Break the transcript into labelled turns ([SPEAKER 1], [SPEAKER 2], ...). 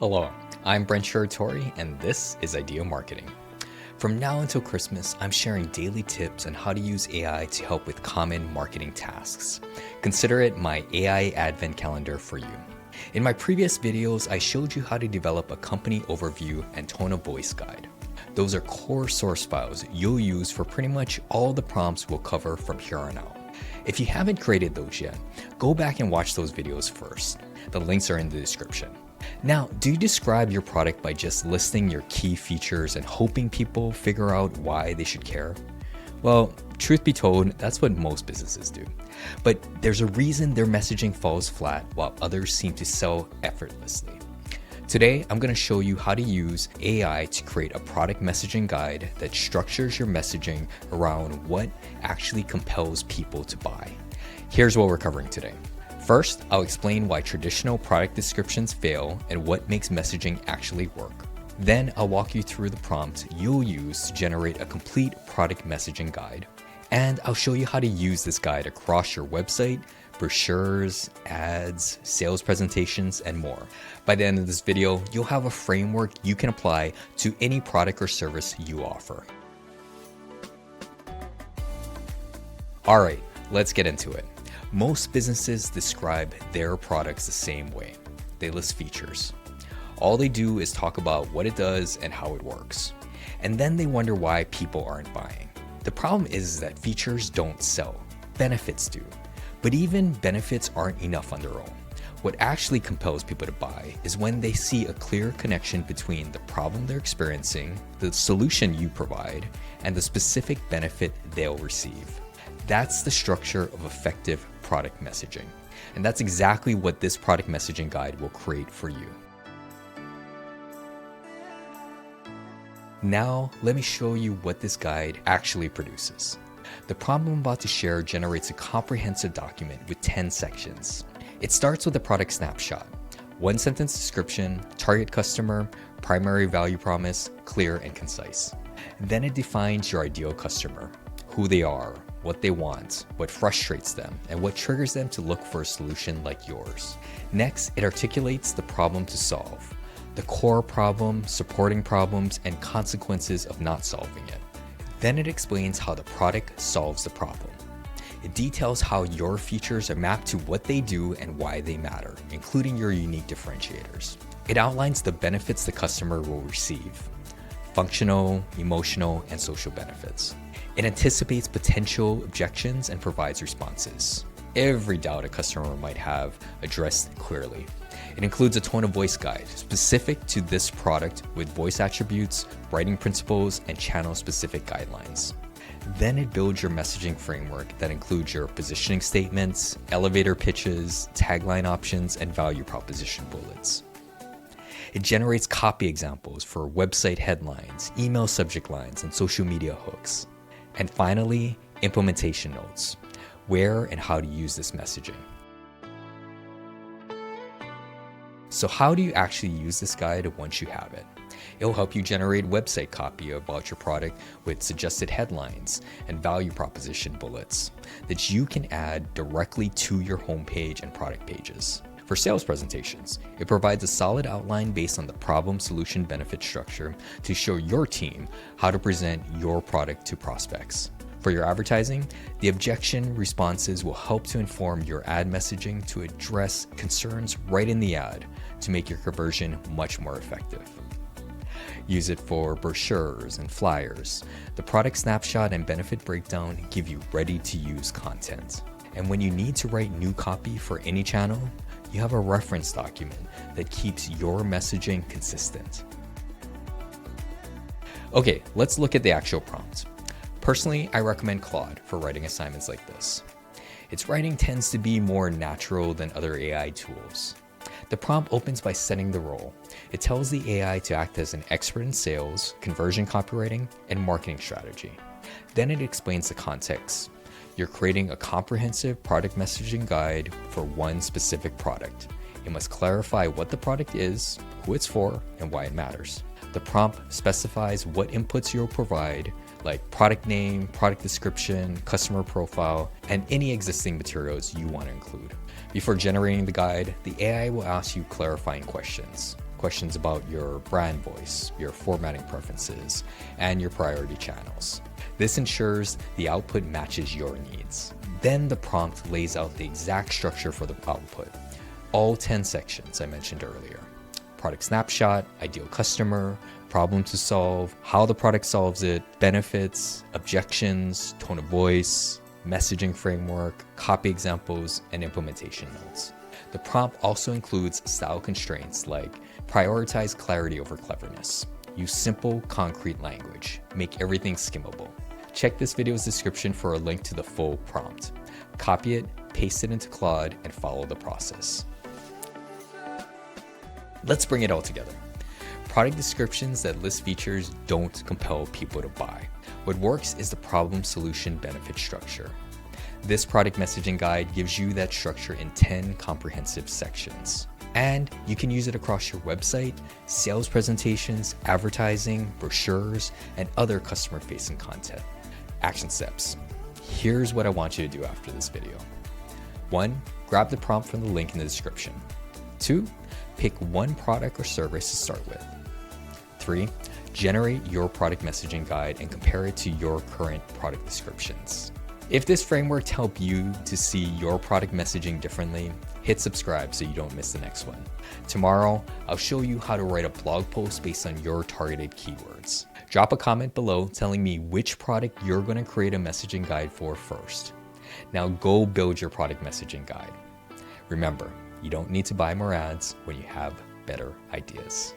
[SPEAKER 1] Hello, I'm Brent Shiratori, and this is Idea Marketing. From now until Christmas, I'm sharing daily tips on how to use AI to help with common marketing tasks. Consider it my AI advent calendar for you. In my previous videos, I showed you how to develop a company overview and tone of voice guide. Those are core source files you'll use for pretty much all the prompts we'll cover from here on out. If you haven't created those yet, go back and watch those videos first. The links are in the description. Now, do you describe your product by just listing your key features and hoping people figure out why they should care? Well, truth be told, that's what most businesses do. But there's a reason their messaging falls flat while others seem to sell effortlessly. Today, I'm going to show you how to use AI to create a product messaging guide that structures your messaging around what actually compels people to buy. Here's what we're covering today. First, I'll explain why traditional product descriptions fail and what makes messaging actually work. Then I'll walk you through the prompt you'll use to generate a complete product messaging guide. And I'll show you how to use this guide across your website, brochures, ads, sales presentations, and more. By the end of this video, you'll have a framework you can apply to any product or service you offer. All right, let's get into it. Most businesses describe their products the same way. They list features. All they do is talk about what it does and how it works. And then they wonder why people aren't buying. The problem is that features don't sell. Benefits do. But even benefits aren't enough on their own. What actually compels people to buy is when they see a clear connection between the problem they're experiencing, the solution you provide, and the specific benefit they'll receive. That's the structure of effective product messaging. And that's exactly what this product messaging guide will create for you. Now, let me show you what this guide actually produces. The problem I'm about to share generates a comprehensive document with 10 sections. It starts with a product snapshot, one sentence description, target customer, primary value promise, clear and concise. Then it defines your ideal customer, who they are, what they want, what frustrates them, and what triggers them to look for a solution like yours. Next, it articulates the problem to solve, the core problem, supporting problems, and consequences of not solving it. Then it explains how the product solves the problem. It details how your features are mapped to what they do and why they matter, including your unique differentiators. It outlines the benefits the customer will receive: functional, emotional, and social benefits. It anticipates potential objections and provides responses. Every doubt a customer might have addressed clearly. It includes a tone of voice guide specific to this product with voice attributes, writing principles, and channel-specific guidelines. Then it builds your messaging framework that includes your positioning statements, elevator pitches, tagline options, and value proposition bullets. It generates copy examples for website headlines, email subject lines, and social media hooks. And finally, implementation notes, where and how to use this messaging. So how do you actually use this guide once you have it? It'll help you generate website copy about your product with suggested headlines and value proposition bullets that you can add directly to your homepage and product pages. For sales presentations, it provides a solid outline based on the problem, solution, benefit structure to show your team how to present your product to prospects. For your advertising, the objection responses will help to inform your ad messaging to address concerns right in the ad to make your conversion much more effective. Use it for brochures and flyers. The product snapshot and benefit breakdown give you ready-to-use content. And when you need to write new copy for any channel, you have a reference document that keeps your messaging consistent. Okay, let's look at the actual prompt. Personally, I recommend Claude for writing assignments like this. Its writing tends to be more natural than other AI tools. The prompt opens by setting the role. It tells the AI to act as an expert in sales, conversion copywriting, and marketing strategy. Then it explains the context. You're creating a comprehensive product messaging guide for one specific product. It must clarify what the product is, who it's for, and why it matters. The prompt specifies what inputs you'll provide, like product name, product description, customer profile, and any existing materials you want to include. Before generating the guide, the AI will ask you clarifying questions. questions about your brand voice, your formatting preferences, and your priority channels. This ensures the output matches your needs. Then the prompt lays out the exact structure for the output. All 10 sections I mentioned earlier. Product snapshot, ideal customer, problem to solve, how the product solves it, benefits, objections, tone of voice, messaging framework, copy examples, and implementation notes. The prompt also includes style constraints like prioritize clarity over cleverness. Use simple, concrete language. Make everything skimmable. Check this video's description for a link to the full prompt. Copy it, paste it into Claude, and follow the process. Let's bring it all together. Product descriptions that list features don't compel people to buy. What works is the problem solution benefit structure. This product messaging guide gives you that structure in 10 comprehensive sections. And you can use it across your website, sales presentations, advertising, brochures, and other customer-facing content. Action steps. Here's what I want you to do after this video. 1. Grab the prompt from the link in the description. 2. Pick one product or service to start with. 3. Generate your product messaging guide and compare it to your current product descriptions. If this framework helped you to see your product messaging differently, hit subscribe so you don't miss the next one. Tomorrow, I'll show you how to write a blog post based on your targeted keywords. Drop a comment below telling me which product you're going to create a messaging guide for first. Now go build your product messaging guide. Remember, you don't need to buy more ads when you have better ideas.